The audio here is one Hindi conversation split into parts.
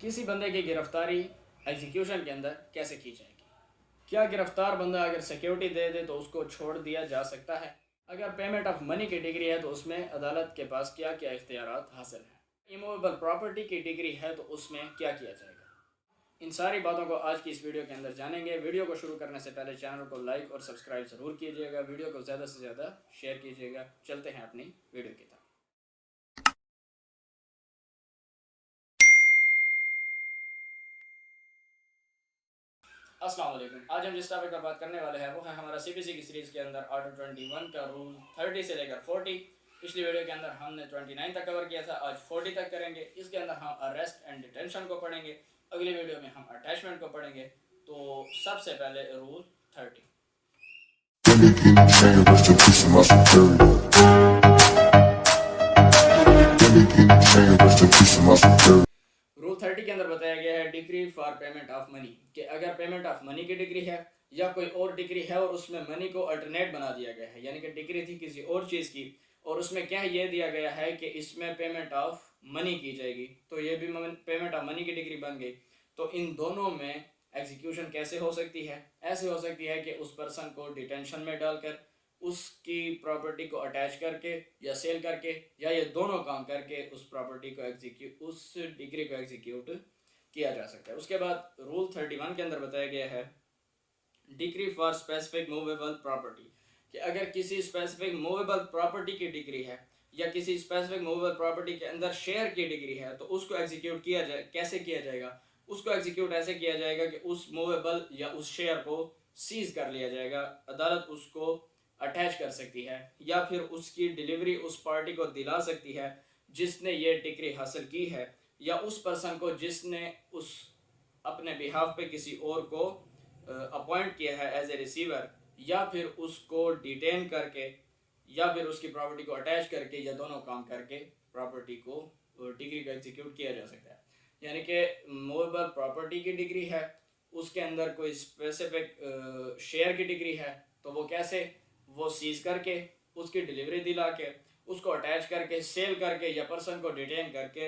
किसी बंदे की गिरफ्तारी एग्जीक्यूशन के अंदर कैसे की जाएगी? क्या गिरफ्तार बंदा अगर सिक्योरिटी दे दे तो उसको छोड़ दिया जा सकता है? अगर पेमेंट ऑफ मनी की डिग्री है तो उसमें अदालत के पास क्या क्या इख्तियारात हासिल हैं? इमूवेबल प्रॉपर्टी की डिग्री है तो उसमें क्या किया जाएगा? इन सारी बातों को आज की इस वीडियो के अंदर जानेंगे। वीडियो को शुरू करने से पहले चैनल को लाइक और सब्सक्राइब ज़रूर कीजिएगा। वीडियो को ज़्यादा से ज़्यादा शेयर कीजिएगा। चलते हैं अपनी वीडियो की तरफ। अस्सलाम वालेकुम। आज हम जिस टॉपिक पर बात करने वाले हैं वो है हमारा सीपीसी की सीरीज़ के अंदर आर्टिकल 21 का रूल 30 से लेकर 40। पिछली वीडियो के अंदर हमने 29 तक कवर किया था, आज 40 तक करेंगे। इसके अंदर हम अरेस्ट एंड डिटेंशन को पढ़ेंगे। अगली वीडियो में हम अटैचमेंट को पढ़ेंगे। तो सबसे पहले रूल 30। रूल 30 के अंदर बताया गया है decree for payment of money, कि अगर पेमेंट ऑफ मनी की डिग्री है या कोई और डिग्री है और उसमें मनी को अल्टरनेट बना दिया गया है, यानी कि डिग्री थी किसी और चीज़ की और उसमें क्या ये दिया गया है कि इसमें पेमेंट ऑफ मनी की जाएगी, तो ये भी पेमेंट ऑफ मनी की डिग्री बन गई। तो इन दोनों में एग्जीक्यूशन कैसे हो सकती है? ऐसे हो सकती है कि उस पर्सन को डिटेंशन में डालकर उसकी प्रॉपर्टी को अटैच करके या सेल करके या ये दोनों काम करके उस प्रॉपर्टी को उस डिग्री को एग्जीक्यूट किया जा सकता है। उसके बाद रूल 31 के अंदर बताया गया है decree for specific movable property, कि अगर किसी स्पेसिफिक मूवेबल प्रॉपर्टी की डिग्री है या किसी स्पेसिफिक मूवेबल प्रॉपर्टी के अंदर शेयर की डिग्री है तो उसको एग्जीक्यूट किया जाए। कैसे किया जाएगा? उसको एग्जीक्यूट ऐसे किया जाएगा कि उस मूवेबल या उस शेयर को सीज कर लिया जाएगा। अदालत उसको अटैच कर सकती है या फिर उसकी डिलीवरी उस पार्टी को दिला सकती है जिसने ये डिग्री हासिल की है, या उस पर्सन को जिसने उस अपने बिहाफ पे किसी और को अपॉइंट किया है एज ए रिसीवर, या फिर उसको डिटेन करके या फिर उसकी प्रॉपर्टी को अटैच करके या दोनों काम करके प्रॉपर्टी को डिग्री को एग्जीक्यूट किया जा सकता है। यानी कि मूवेबल प्रॉपर्टी की डिग्री है, उसके अंदर कोई स्पेसिफिक शेयर की डिग्री है तो वो कैसे? वो सीज करके उसकी डिलीवरी दिला के उसको अटैच करके सेल करके या पर्सन को डिटेन करके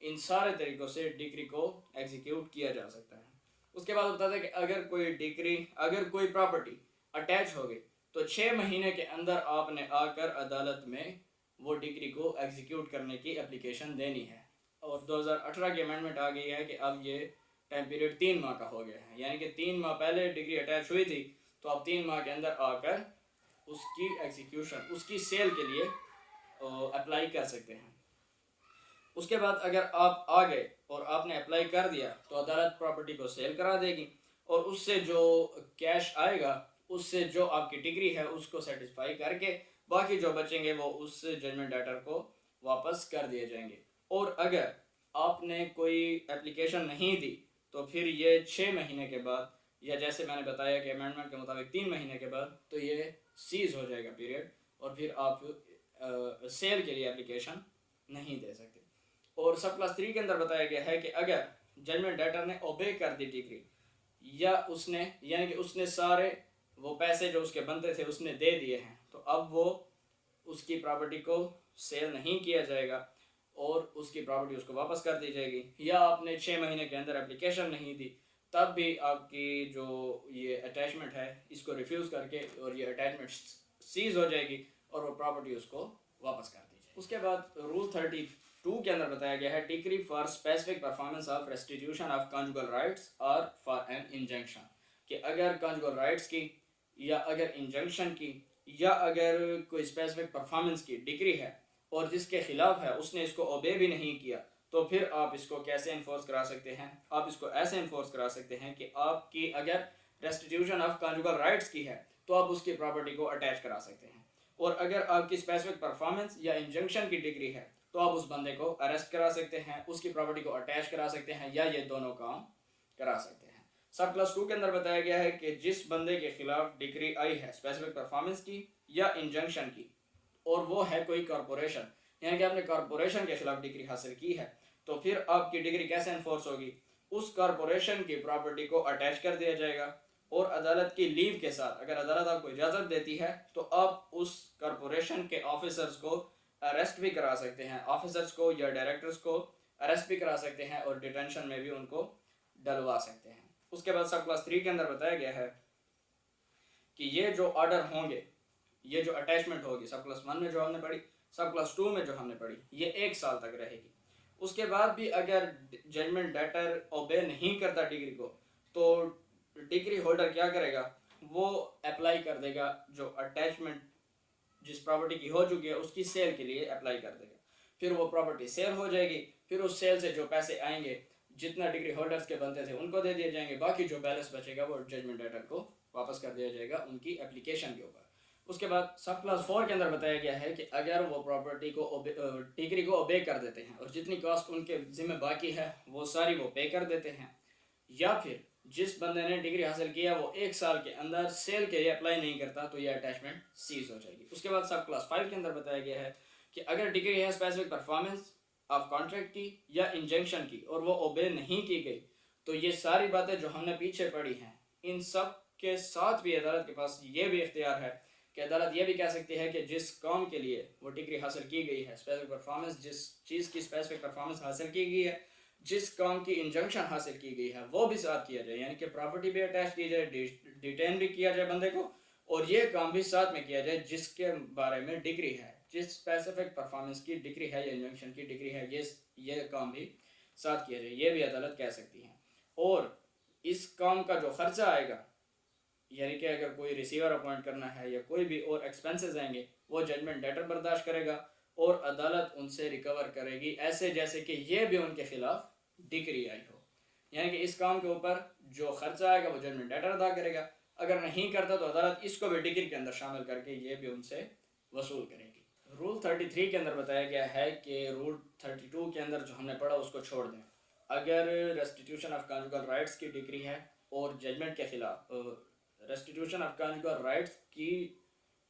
इन सारे तरीक़ों से डिग्री को एग्जीक्यूट किया जा सकता है। उसके बाद बताते हैं कि अगर कोई प्रॉपर्टी अटैच हो गई तो 6 महीने के अंदर आपने आकर अदालत में वो डिग्री को एग्जीक्यूट करने की एप्लीकेशन देनी है। और 2018 की अमेंडमेंट आ गई है कि अब ये टाइम पीरियड 3 माह का हो गया है, यानी कि 3 माह पहले डिग्री अटैच हुई थी तो अब 3 माह के अंदर आकर उसकी एग्जीक्यूशन उसकी सेल के लिए अप्लाई कर सकते हैं। उसके बाद अगर आप आ गए और आपने अप्लाई कर दिया तो अदालत प्रॉपर्टी को सेल करा देगी और उससे जो कैश आएगा उससे जो आपकी डिग्री है उसको सेटिस्फाई करके बाकी जो बचेंगे वो उस जजमेंट डेटर को वापस कर दिए जाएंगे। और अगर आपने कोई एप्लीकेशन नहीं दी तो फिर ये 6 महीने के बाद, या जैसे मैंने बताया कि अमेंडमेंट के मुताबिक 3 महीने के बाद, तो ये सीज हो जाएगा पीरियड और फिर आप सेल के लिए एप्लीकेशन नहीं दे सकते। और सब क्लास 3 के अंदर बताया गया है कि अगर जजमेंट डेटर ने ओबे कर दी डिग्री या उसने यानी कि उसने सारे वो पैसे जो उसके बनते थे उसने दे दिए हैं तो अब वो उसकी प्रॉपर्टी को सेल नहीं किया जाएगा और उसकी प्रॉपर्टी उसको वापस कर दी जाएगी। या आपने 6 महीने के अंदर एप्लीकेशन नहीं दी तब भी आपकी जो ये अटैचमेंट है इसको रिफ्यूज़ करके और ये अटैचमेंट सीज हो जाएगी और वो प्रॉपर्टी उसको वापस कर दी जाएगी। उसके बाद रूल 32 के अंदर बताया गया है decree for specific performance of restitution of conjugal rights और फॉर एन इंजंक्शन, कि अगर कंजुगल राइट्स की या अगर इंजंक्शन की या अगर कोई स्पेसिफिक परफॉर्मेंस की डिग्री है और जिसके खिलाफ है उसने इसको ओबे भी नहीं किया तो फिर आप इसको कैसे इन्फोर्स करा सकते हैं? आप इसको ऐसे इन्फोर्स करा सकते हैं कि आपकी अगर रेस्टिट्यूशन ऑफ कंजुगल राइट्स की है तो आप उसकी प्रॉपर्टी को अटैच करा सकते हैं, और अगर आपकी स्पेसिफिक परफॉर्मेंस या इंजंक्शन की डिग्री है तो आप उस बंदे को अरेस्ट करा सकते हैं, उसकी प्रॉपर्टी को अटैच करा सकते हैं या ये दोनों काम करा सकते हैं। सब क्लास 2 के अंदर बताया गया है कि जिस बंदे के खिलाफ डिग्री आई है स्पेसिफिक परफॉर्मेंस की या इंजंक्शन की और वो है कोई कॉरपोरेशन, यानी कि आपने कॉरपोरेशन के खिलाफ डिग्री हासिल की है, तो फिर आपकी डिग्री कैसे इन्फोर्स होगी? उस कॉरपोरेशन की प्रॉपर्टी को अटैच कर दिया जाएगा और अदालत की लीव के साथ, अगर अदालत आपको इजाज़त देती है तो आप उस कॉरपोरेशन के ऑफिसर्स को अरेस्ट भी करा सकते हैं, ऑफिसर्स को या डायरेक्टर्स को अरेस्ट भी करा सकते हैं और डिटेंशन में भी उनको डलवा सकते हैं। उसके बाद सब क्लास 3 के अंदर बताया गया है कि ये जो ऑर्डर होंगे, ये जो अटैचमेंट होगी सब क्लास 1 में जो हमने पढ़ी, सब क्लास 2 में जो हमने पढ़ी, ये 1 साल तक रहेगी। उसके बाद भी अगर जजमेंट डेटर ओबे नहीं करता डिग्री को, तो डिग्री होल्डर क्या करेगा, वो अप्लाई कर देगा जो अटैचमेंट जिस प्रॉपर्टी की हो चुकी है उसकी सेल के लिए अप्लाई कर देगा। फिर वो प्रॉपर्टी सेल हो जाएगी, फिर उस सेल से जो पैसे आएंगे जितना डिग्री होल्डर्स के बनते थे उनको दे दिए जाएंगे, बाकी जो बैलेंस बचेगा वो जजमेंट डेटर को वापस कर दिया जाएगा उनकी एप्लीकेशन के ऊपर। उसके बाद सब क्लास 4 के अंदर बताया गया है कि अगर वो प्रॉपर्टी को डिग्री को ओबे कर देते हैं और जितनी कॉस्ट उनके जिम्मे बाकी है वो सारी वो पे कर देते हैं, या फिर जिस बंदे ने डिग्री हासिल किया वो 1 साल के अंदर सेल के लिए अप्लाई नहीं करता तो ये अटैचमेंट सीज हो जाएगी। उसके बाद सब क्लास 5 के अंदर बताया गया है कि अगर डिग्री है स्पेसिफिक परफॉर्मेंस ऑफ कॉन्ट्रैक्ट की या इंजेक्शन की और वो ओबे नहीं की गई, तो ये सारी बातें जो हमने पीछे पढ़ी हैं इन सब के साथ भी अदालत के पास ये भी इख्तियार है कि अदालत ये भी कह सकती है कि जिस काम के लिए वो डिग्री हासिल की गई है, स्पेसिफिक परफॉर्मेंस, जिस चीज़ की स्पेसिफिक परफॉर्मेंस हासिल की गई है, जिस काम की इंजंक्शन हासिल की गई है वो भी साथ किया जाए, यानी कि प्रॉपर्टी भी अटैच की जाए, डिटेन भी किया जाए बंदे को, और ये काम भी साथ में किया जाए जिसके बारे में डिग्री है, जिस स्पेसिफिक परफॉर्मेंस की डिग्री है या इंजंक्शन की डिग्री है, ये काम भी साथ किया जाए, ये भी अदालत कह सकती है। और इस काम का जो खर्चा आएगा, यानी कि अगर कोई रिसीवर अपॉइंट करना है या कोई भी और एक्सपेंसेस आएंगे वो जजमेंट डेटर बर्दाश्त करेगा और अदालत उनसे रिकवर करेगी, ऐसे जैसे कि ये भी उनके खिलाफ डिग्री आई हो। यानी कि इस काम के ऊपर जो खर्चा आएगा वो जजमेंट डेटर अदा करेगा, अगर नहीं करता तो अदालत इसको भी डिग्री के अंदर शामिल करके ये भी उनसे वसूल करेगी। रूल 33 के अंदर बताया गया है कि रूल 32 के अंदर जो हमने पढ़ा उसको छोड़ दें। अगर रेस्टिट्यूशन ऑफ कॉन्जुगल राइट्स की डिग्री है और जजमेंट के खिलाफ रेस्टिट्यूशन ऑफ कॉन्जुगल राइट्स की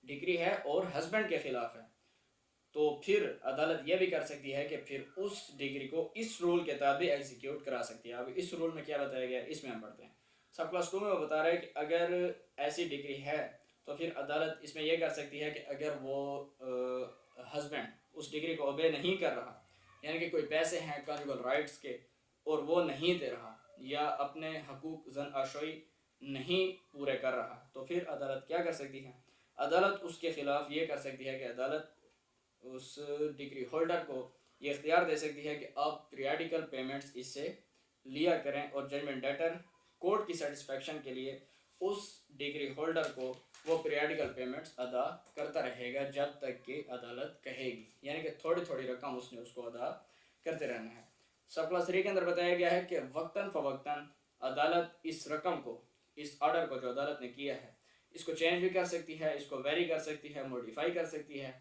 डिग्री है और हस्बैंड के खिलाफ है, तो फिर अदालत यह भी कर सकती है कि फिर उस डिग्री को इस रूल के तहत भी एग्जीक्यूट करा सकती है। अब इस रूल में क्या बताया गया है इसमें हम पढ़ते हैं। सब क्लास 2 में वो बता रहे हैं कि अगर ऐसी डिग्री है तो फिर अदालत इसमें यह कर सकती है कि अगर वो हस्बैंड उस डिग्री को ओबे नहीं कर रहा, यानी कि कोई पैसे हैं कॉन्जुगल राइट्स के और वो नहीं दे रहा या अपने हकूक जन आशोई नहीं पूरे कर रहा, तो फिर अदालत क्या कर सकती है, अदालत उसके खिलाफ ये कर सकती है कि अदालत उस डिग्री होल्डर को ये इख्तियार दे सकती है कि आप पीरियाडिकल पेमेंट्स इससे लिया करें और जजमेंट डेटर कोर्ट की सेटिस्फेक्शन के लिए उस डिग्री होल्डर को वो पीरियाडिकल पेमेंट्स अदा करता रहेगा जब तक कि अदालत कहेगी, यानी कि थोड़ी थोड़ी रकम उसने उसको अदा करते रहना है। सब क्लास 3 के अंदर बताया गया है कि वक्तन फ़वक्तन अदालत इस रकम को, इस ऑर्डर को जो अदालत ने किया है इसको चेंज भी कर सकती है, इसको वेरी कर सकती है, मॉडिफाई कर सकती है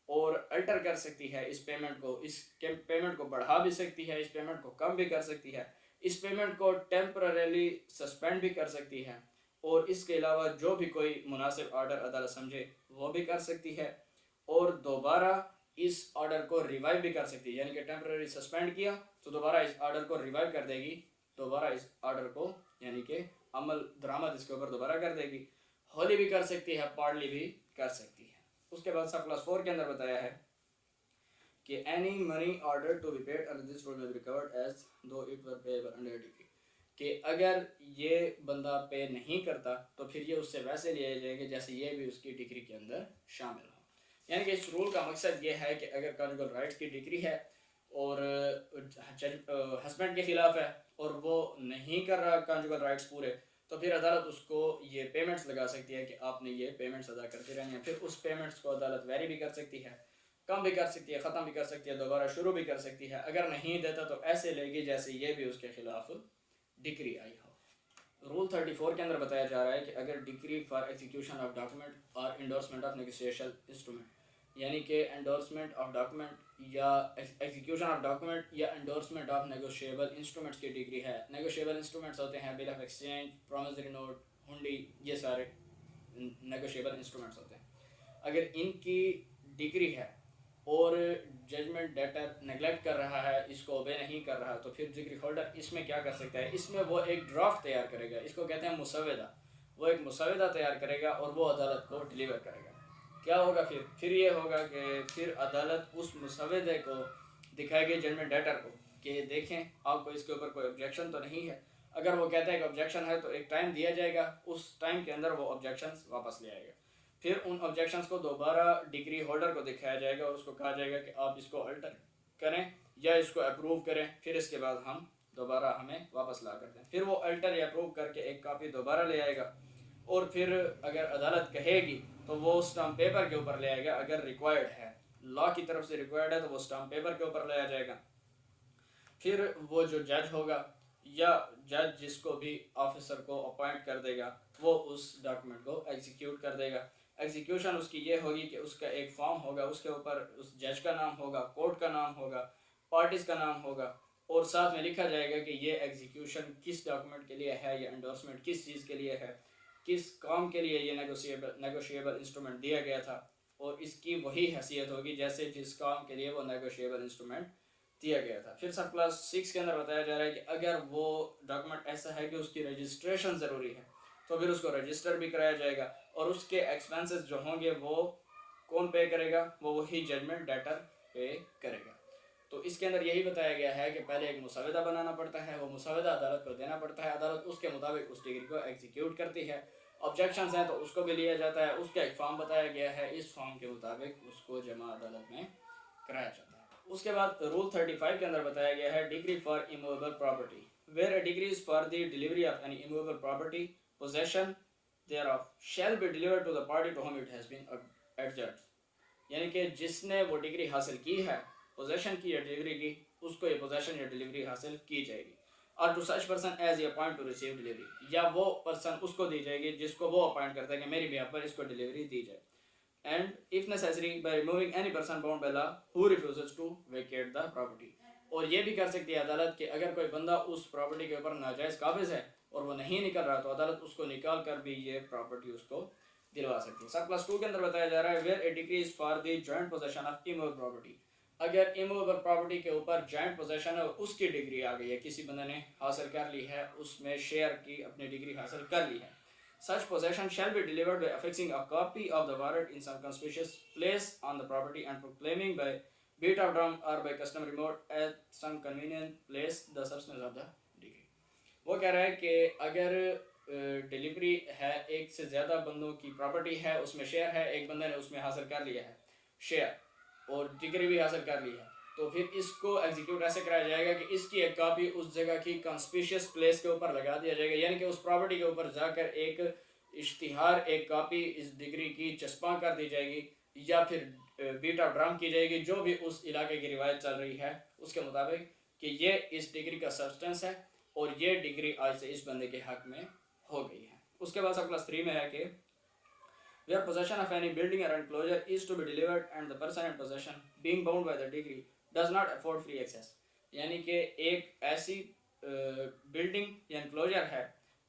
और अल्टर कर सकती है। इस पेमेंट को बढ़ा भी सकती है, इस पेमेंट को कम भी कर सकती है, इस पेमेंट को टेम्पररीली सस्पेंड भी कर सकती है, और इसके अलावा जो भी कोई मुनासिब ऑर्डर अदालत समझे वो भी कर सकती है, और दोबारा इस ऑर्डर को रिवाइव भी कर सकती है, यानी कि टेम्पररी सस्पेंड किया तो दोबारा इस ऑर्डर को रिवाइव कर देगी, दोबारा इस ऑर्डर को यानी कि अमल दरामद इसके ऊपर दोबारा कर देगी, होली भी कर सकती है, पार्टली भी कर सकती है। उसके बाद सब क्लास 4 के अंदर बताया है कि any money order to be paid under this rule में be recovered as though it were payable under decree, कि अगर ये बंदा पे नहीं करता तो फिर ये उससे वैसे लिए जाएंगे जैसे ये भी उसकी डिग्री के अंदर शामिल हो। यानी कि इस रूल का मकसद ये है कि अगर कॉन्जुगल राइट्स की डिग्री है और हस्बैंड के खिलाफ है और वो नहीं कर रहा कॉन्जुगल राइट्स पूरे, तो फिर अदालत उसको ये पेमेंट्स लगा सकती है कि आपने ये पेमेंट्स अदा करते रहनी है। फिर उस पेमेंट्स को अदालत वेरी भी कर सकती है, कम भी कर सकती है, ख़त्म भी कर सकती है, दोबारा शुरू भी कर सकती है। अगर नहीं देता तो ऐसे लेगी जैसे ये भी उसके खिलाफ डिग्री आई हो। रूल 34 के अंदर बताया जा रहा है कि अगर degree for execution of document और इंडोर्समेंट ऑफ नेगोशिएशन इंस्ट्रूमेंट, यानी कि एंडोर्समेंट ऑफ डॉक्यूमेंट या एग्जीक्यूशन ऑफ डॉक्यूमेंट या एंडोर्समेंट ऑफ नेगोशिएबल इंस्ट्रूमेंट्स की डिग्री है। नेगोशिएबल इंस्ट्रूमेंट्स होते हैं bill of exchange, promissory note, हुंडी, ये सारे नेगोशिएबल इंस्ट्रूमेंट्स होते हैं। अगर इनकी डिग्री है और जजमेंट डेटर नेगलेक्ट कर रहा है, इसको ओबे नहीं कर रहा, तो फिर डिग्री होल्डर इसमें क्या कर सकता है, इसमें वो एक ड्राफ्ट तैयार करेगा, इसको कहते हैं मुसवदा। वो एक मुसवदा तैयार करेगा और वो अदालत को डिलीवर करेगा। क्या होगा फिर ये होगा कि फिर अदालत उस मुसवदे को दिखाएगी जजमेंट डेटर को कि देखें आपको इसके ऊपर कोई ऑब्जेक्शन तो नहीं है। अगर वो कहता है कि ऑब्जेक्शन है तो एक टाइम दिया जाएगा, उस टाइम के अंदर वो ऑब्जेक्शंस वापस ले आएगा। फिर उन ऑब्जेक्शंस को दोबारा डिग्री होल्डर को दिखाया जाएगा और उसको कहा जाएगा कि आप इसको अल्टर करें या इसको अप्रूव करें। फिर इसके बाद हम दोबारा हमें वापस ला कर दें। फिर वो अल्टर या अप्रूव करके एक कापी दोबारा ले आएगा और फिर अगर अदालत कहेगी तो वो स्टाम्प पेपर के ऊपर ले आएगा। अगर रिक्वायर्ड है, लॉ की तरफ से रिक्वायर्ड है, तो वो स्टाम्प पेपर के ऊपर लाया जाएगा। फिर वो जो जज होगा या जज जिसको भी ऑफिसर को अपॉइंट कर देगा वो उस डॉक्यूमेंट को एग्जीक्यूट कर देगा। एग्जीक्यूशन उसकी ये होगी कि उसका एक फॉर्म होगा, उसके ऊपर उस जज का नाम होगा, कोर्ट का नाम होगा, पार्टीज का नाम होगा और साथ में लिखा जाएगा कि ये एग्जीक्यूशन किस डॉक्यूमेंट के लिए है, या एंडोर्समेंट किस चीज़ के लिए है, किस काम के लिए ये नेगोशिएबल इंस्ट्रूमेंट दिया गया था। और इसकी वही हैसियत होगी जैसे जिस काम के लिए वो नेगोशिएबल इंस्ट्रूमेंट दिया गया था। फिर सब क्लास 6 के अंदर बताया जा रहा है कि अगर वो डॉक्यूमेंट ऐसा है कि उसकी रजिस्ट्रेशन ज़रूरी है तो फिर उसको रजिस्टर भी कराया जाएगा और उसके एक्सपेंसेस जो होंगे वो कौन पे करेगा, वो वही जजमेंट डेटर पे करेगा। तो इसके अंदर यही बताया गया है कि पहले एक मुसवदा बनाना पड़ता है, वो मुसवदा अदालत को देना पड़ता है, अदालत उसके मुताबिक उस डिग्री को एग्जीक्यूट करती है। ऑब्जेक्शंस हैं तो उसको भी लिया जाता है, उसका एक फॉर्म बताया गया है, इस फॉर्म के मुताबिक उसको जमा अदालत में कराया जाता है। उसके बाद रूल 35 के अंदर बताया गया है decree for immovable property, where a decree is for the delivery of any immovable property possession thereof shall be delivered to the party to whom it has been adjudged। यानी कि जिसने वो डिग्री हासिल की है, पोजेशन की या डिलीवरी की, उसको ये पोजेशन या डिलीवरी हासिल की जाएगी। और to such person as a appoint to receive delivery, या वो पर्सन उसको दी जाएगी जिसको वो अपॉइंट करता है कि मेरी बिहाफ पर इसको डिलीवरी दी जाए। And if necessary by removing any person bound by law who refuses to vacate the property. और ये भी कर सकती है अदालत कि अगर कोई बंदा उस प्रॉपर्टी के ऊपर नाजायज़ काबिज है और वो नहीं निकल रहा तो अदालत उसको निकाल कर भी ये प्रॉपर्टी उसको दिलवा सकती है। सब क्लास 2 के अंदर बताया जा रहा है where a decree is for the joint possession of immovable property, अगर इमूवेबल प्रॉपर्टी के ऊपर जॉइंट पोजेशन है और उसकी डिग्री आ गई है, किसी बंदे ने हासिल कर ली है, उसमें शेयर की अपनी डिग्री हासिल कर ली है, such possession shall be delivered by affixing a copy of the warrant in some conspicuous place on the property and proclaiming by beat of drum or by customary mode at some convenient place the substance of the degree। वो कह रहा है कि अगर डिलीवरी है, एक से ज़्यादा बंदों की प्रॉपर्टी है, उसमें शेयर है, एक बंदे ने उसमें हासिल कर लिया है शेयर और डिग्री भी हासिल कर ली है, तो फिर इसको एग्जीक्यूट ऐसे कराया जाएगा कि इसकी एक कॉपी उस जगह की कंस्पिशियस प्लेस के ऊपर लगा दिया जाएगा। यानी कि उस प्रॉपर्टी के ऊपर जाकर एक इश्तिहार, एक कॉपी इस डिग्री की चस्पा कर दी जाएगी या फिर बीट ऑफ ड्रम की जाएगी, जो भी उस इलाके की रिवायत चल रही है उसके मुताबिक कि ये इस डिग्री का सब्सटेंस है और ये डिग्री आज से इस बंदे के हक में हो गई है। उसके बाद सब क्लास 3 में है कि where possession of any building or enclosure is to be delivered and the person in possession being bound by the degree does not afford free access। यानी कि एक ऐसी बिल्डिंग या एनक्लोजर है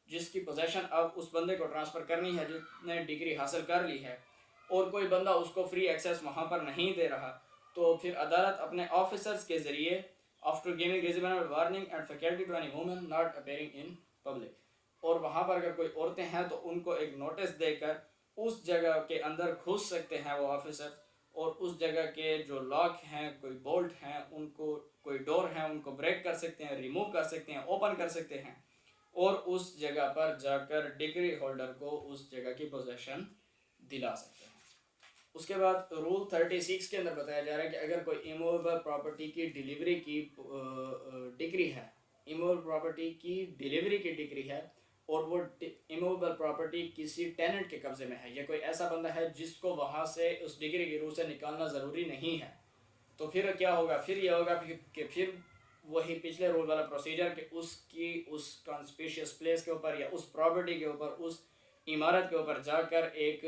जिसकी पोजेशन अब उस बंदे को ट्रांसफ़र करनी है जिसने डिग्री हासिल कर ली है और कोई बंदा उसको फ्री एक्सेस वहाँ पर नहीं दे रहा, तो फिर अदालत अपने ऑफिसर्स के ज़रिए after giving reasonable warning and faculty to any woman not appearing in public, और वहाँ पर अगर कोई औरतें हैं तो उनको एक नोटिस देकर उस जगह के अंदर घुस सकते हैं वो ऑफिसर, और उस जगह के जो लॉक हैं, कोई बोल्ट हैं, उनको कोई डोर हैं, उनको ब्रेक कर सकते हैं, रिमूव कर सकते हैं, ओपन कर सकते हैं और उस जगह पर जाकर डिग्री होल्डर को उस जगह की पोजेशन दिला सकते हैं। उसके बाद रूल 36 के अंदर बताया जा रहा है कि अगर कोई इमूवेबल प्रॉपर्टी की डिलीवरी की डिग्री है, इमूवेबल प्रॉपर्टी की डिलीवरी की डिग्री है और वो इमूवेबल प्रॉपर्टी किसी टेनेंट के कब्जे में है, या कोई ऐसा बंदा है जिसको वहाँ से उस डिग्री की रूह से निकालना ज़रूरी नहीं है, तो फिर क्या होगा, फिर ये होगा कि फिर वही पिछले रूल वाला प्रोसीजर कि उसकी उस कॉन्स्पिशियस प्लेस के ऊपर या उस प्रॉपर्टी के ऊपर, उस इमारत के ऊपर जाकर एक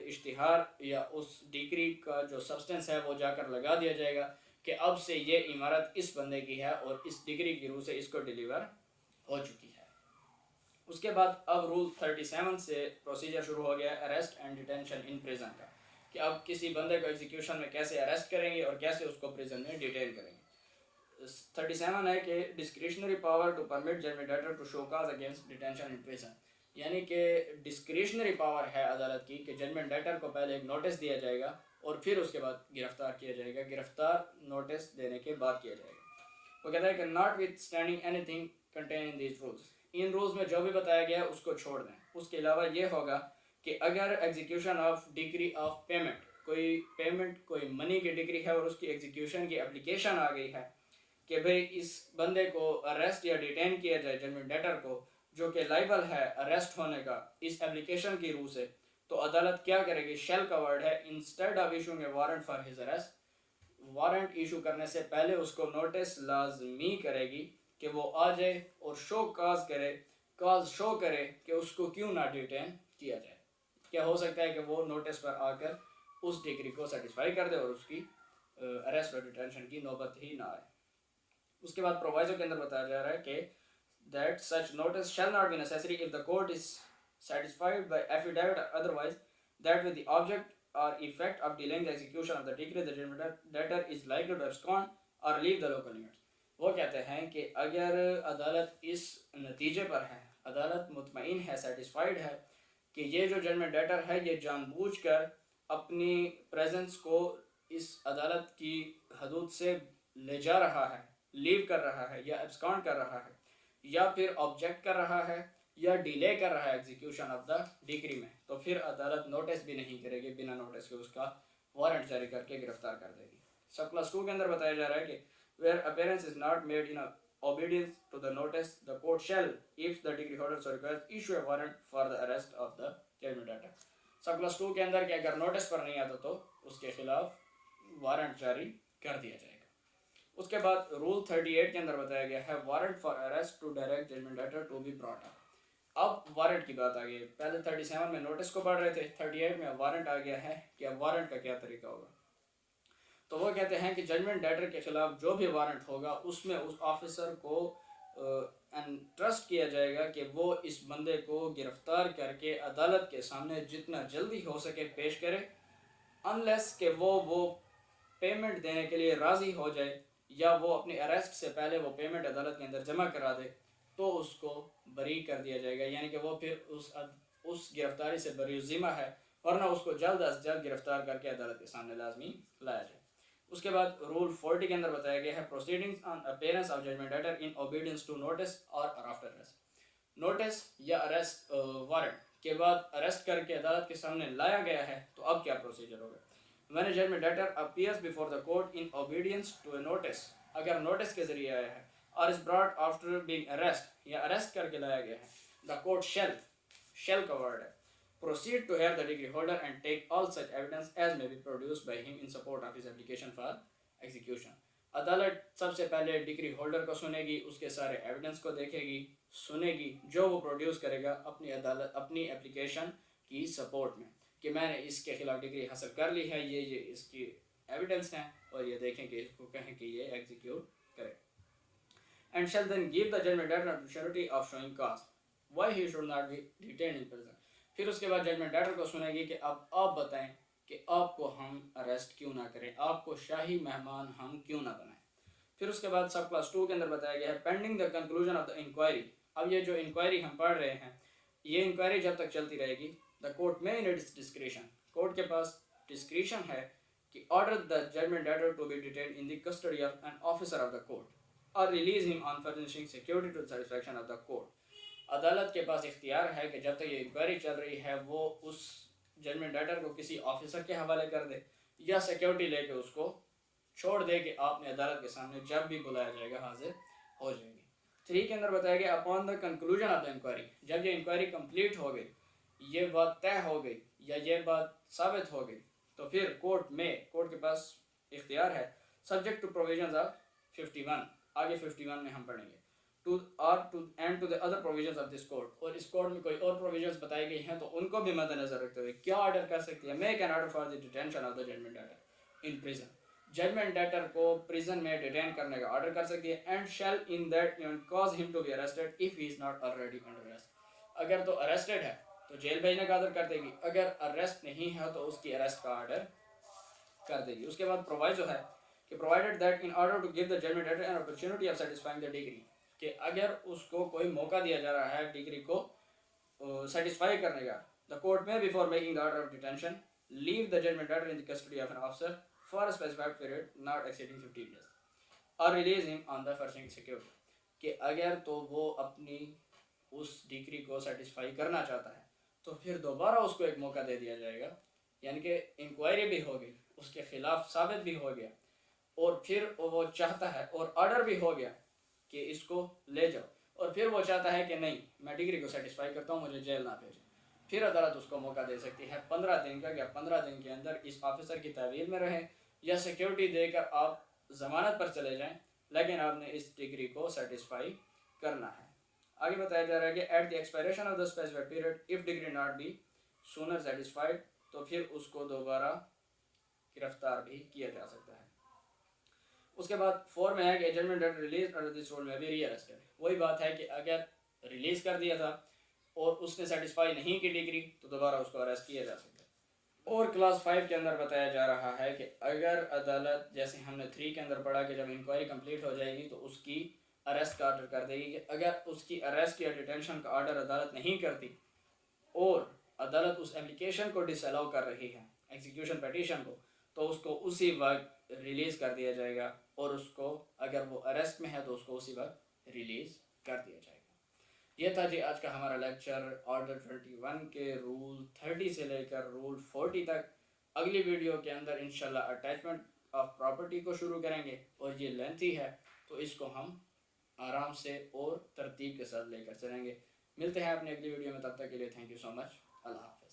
इश्तिहार या उस डिग्री का जो सब्सटेंस है वो जाकर लगा दिया जाएगा कि अब से ये इमारत इस बंदे की है और इस डिग्री की रूह से इसको डिलीवर हो चुकी है। उसके बाद अब रूल 37 से प्रोसीजर शुरू हो गया arrest and detention in prison का, कि अब किसी बंदे को एग्जीक्यूशन में कैसे अरेस्ट करेंगे और कैसे उसको प्रिजन में डिटेन करेंगे। 37 है कि discretionary power to permit judgment debtor to show cause against detention in prison, यानी कि डिस्क्रिशनरी पावर है अदालत की कि जजमेंट डेटर को पहले एक नोटिस दिया जाएगा और फिर उसके बाद गिरफ्तार किया जाएगा, गिरफ्तार नोटिस देने के बाद किया जाएगा। वो कहता है कि not with standing anything contain in these rules, in rules में जो भी बताया गया है उसको छोड़ दें। उसके अलावा ये होगा कि अगर execution of degree of payment, कोई मनी की डिग्री है और उसकी एग्जीक्यूशन की एप्लीकेशन आ गई है कि भाई इस बंदे को अरेस्ट या डिटेन किया जाए, जजमेंट डेटर को, जो कि लाइबल है अरेस्ट होने का इस एप्लीकेशन की रूह से, तो अदालत क्या करेगी, शेल का वर्ड है, instead of issuing A warrant for his arrest, warrant issue करने से पहले उसको नोटिस लाजमी करेगी कि वो आ जाए और शो काज शो करे कि उसको क्यों ना डिटेन किया जाए। क्या हो सकता है कि वो नोटिस पर आकर उस डिग्री को सेटिस्फाई कर दे और उसकी अरेस्ट और डिटेंशन की नौबत ही ना आए। उसके बाद प्रोवाइजो के अंदर बताया जा रहा है कि that such notice shall not be necessary if the court is satisfied by affidavit or otherwise that with the object or effect of delaying the execution of the decree the judgment debtor is likely to abscond or leave the local limits। वो कहते हैं कि अगर अदालत इस नतीजे पर है, अदालत मुतमईन है, सेटिस्फाइड है कि ये जो जजमेंट डेटर है ये जानबूझकर अपनी प्रेजेंस को इस अदालत की हदूद से ले जा रहा है, लीव कर रहा है या एब्सकॉन्ड कर रहा है या फिर ऑब्जेक्ट कर रहा है या डिले कर रहा है एग्जीक्यूशन ऑफ द डिग्री में, तो फिर अदालत नोटिस भी नहीं करेगी, बिना नोटिस के उसका वारंट जारी करके गिरफ्तार कर देगी। सब क्लास 2 के अंदर बताया जा रहा है कि where appearance is not made in obedience to the notice the court shall if the degree holder so requires issue a warrant for the arrest of the judgment debtor। सब क्लास 2 के अंदर कि अगर नोटिस पर नहीं आता तो उसके खिलाफ वारंट जारी कर दिया जाएगा। उसके बाद रूल 38 के अंदर बताया गया है warrant for arrest to direct judgment debtor to be brought up. अब वारंट की बात आ गई, पहले 37 में नोटिस को पढ़ रहे थे, 38 में वारंट आ गया है कि अब वारंट का क्या तरीका होगा। तो वो कहते हैं कि जजमेंट डेटर के खिलाफ जो भी वारंट होगा उसमें उस ऑफिसर को ट्रस्ट किया जाएगा कि वो इस बंदे को गिरफ्तार करके अदालत के सामने जितना जल्दी हो सके पेश करे, अनलेस कि वो पेमेंट देने के लिए राज़ी हो जाए या वो अपने अरेस्ट से पहले वो पेमेंट अदालत के अंदर जमा करा दे तो उसको बरी कर दिया जाएगा, यानी कि वो फिर उस गिरफ्तारी से बरी ज़िम्मा है, वरना उसको जल्द अज जल्द गिरफ्तार करके अदालत के सामने लाजमी लाया जाए। उसके बाद रूल 40 के अंदर बताया गया है proceedings on appearance of judgment debtor in obedience to notice और आफ्टर अरेस्ट। नोटिस या अरेस्ट वारंट के बाद अरेस्ट करके अदालत के सामने लाया गया है तो अब क्या प्रोसीजर होगा। When a judgment debtor appears before the court in obedience to a notice, अगर नोटिस के जरिए आया है और is brought after being arrest या अरेस्ट करके लाया गया है, the court shall का वर्ड है, proceed to hear the degree holder and take all such evidence as may be produced by him in support of his application for execution। अदालत सबसे पहले डिग्री होल्डर को सुनेगी, उसके सारे एविडेंस को देखेगी, सुनेगी, जो वो प्रोड्यूस करेगा अपनी एप्लीकेशन की सपोर्ट में कि मैंने इसके खिलाफ डिग्री हासिल कर ली है, ये इसकी एविडेंस हैं, और ये देखें कि इसको कहें कि ये एग्जीक्यूट करे। And shall then give the judgment debtor an opportunity of showing cause why he should not be detained in prison। फिर उसके बाद जजमेंट डेटर को सुनेगी कि अब आप बताएं कि आपको हम अरेस्ट क्यों ना करें, आपको शाही मेहमान हम क्यों ना बनाएं। फिर उसके बाद सब क्लास 2 के अंदर बताया गया है pending the conclusion of the inquiry. अब ये जो इंक्वायरी हम पढ़ रहे हैं, ये इंक्वायरी जब तक चलती रहेगी, द कोर्ट में इन इट्स डिस्क्रिशन, कोर्ट के पास डिस्क्रिशन है कि order the judgment debtor to be detained in the custody of an officer of the court और release him on furnishing security to the satisfaction of the court. अदालत के पास इख्तियार है कि जब तक ये इंक्वायरी चल रही है वो उस जजमेंट डेटर को किसी ऑफिसर के हवाले कर दे या सिक्योरिटी लेके उसको छोड़ दे कि आपने अदालत के सामने जब भी बुलाया जाएगा हाजिर हो जाएंगे। 3 के अंदर बताया गया upon the conclusion of the inquiry, जब ये इंक्वायरी कंप्लीट हो गई, ये बात तय हो गई या ये बात साबित हो गई, तो फिर कोर्ट के पास इख्तियार है सब्जेक्ट टू प्रोविजंस ऑफ 51, आगे 51 में हम पढ़ेंगे, to the other provisions of this court, और इस कोर्ट में कोई और प्रोविजंस बताई गई हैं तो उनको भी मद्देनजर रखते हुए क्या ऑर्डर कर सकती है, make an order for the detention of the judgment debtor in prison, judgment debtor को प्रिजन में डिटेन करने का ऑर्डर कर सकती है, and shall in that event cause him to be arrested if he is not already under arrest. अगर तो अरेस्टेड है तो जेल भेजने का ऑर्डर कर देगी, अगर अरेस्ट नहीं है तो उसकी अरेस्ट का ऑर्डर कर देगी। उसके बाद प्रोवाइजो है कि provided that in order to give the judgment debtor an opportunity of satisfying the decree, कि अगर उसको कोई मौका दिया जा रहा है डिग्री को सेटिस्फाई करने का, द कोर्ट में before making the order of detention leave the judgment debtor in the custody of an officer for a specified period not exceeding 15 days. और release him on the first security, कि अगर तो वो अपनी उस डिक्री को सेटिस्फाई करना चाहता है तो फिर दोबारा उसको एक मौका दे दिया जाएगा, यानी कि इंक्वायरी भी होगी, उसके खिलाफ साबित भी हो गया, और फिर वो चाहता है और ऑर्डर भी हो गया कि इसको ले जाओ, और फिर वो चाहता है कि नहीं मैं डिग्री को सेटिस्फाई करता हूँ, मुझे जेल ना भेजें, फिर अदालत उसको मौका दे सकती है 15 दिन का, या 15 दिन के अंदर इस ऑफिसर की तहवील में रहें या सिक्योरिटी देकर आप ज़मानत पर चले जाएं, लेकिन आपने इस डिग्री को सेटिस्फाई करना है। आगे बताया जा रहा है कि at the expiration of the specified period if degree not be sooner satisfied, तो फिर उसको दोबारा गिरफ्तार भी किया जा सकता है। उसके बाद 4 में है कि judgment debt release under this rule में भी रीअरेस्टेड। वही बात है कि अगर रिलीज़ कर दिया था और उसने सेटिस्फाई नहीं की डिग्री तो दोबारा उसको अरेस्ट किया जा सकता है। और क्लास 5 के अंदर बताया जा रहा है कि अगर अदालत, जैसे हमने 3 के अंदर पढ़ा कि जब इंक्वायरी कंप्लीट हो जाएगी तो उसकी अरेस्ट का ऑर्डर कर देगी, कि अगर उसकी अरेस्ट या डिटेंशन का ऑर्डर अदालत नहीं करती और अदालत उस एप्लीकेशन को डिसअलाउ कर रही है, एग्जीक्यूशन पटिशन को, तो उसको उसी वक्त रिलीज़ कर दिया जाएगा, और उसको अगर वो अरेस्ट में है तो उसको उसी वक्त रिलीज़ कर दिया जाएगा। ये था जी आज का हमारा लेक्चर ऑर्डर 21 के रूल 30 से लेकर रूल 40 तक। अगली वीडियो के अंदर इंशाल्लाह अटैचमेंट ऑफ प्रॉपर्टी को शुरू करेंगे, और ये लेंथी है तो इसको हम आराम से और तरतीब के साथ लेकर चलेंगे। मिलते हैं अपनी अगली वीडियो में, तब तक के लिए थैंक यू सो मच। अल्लाह हाफ़िज़।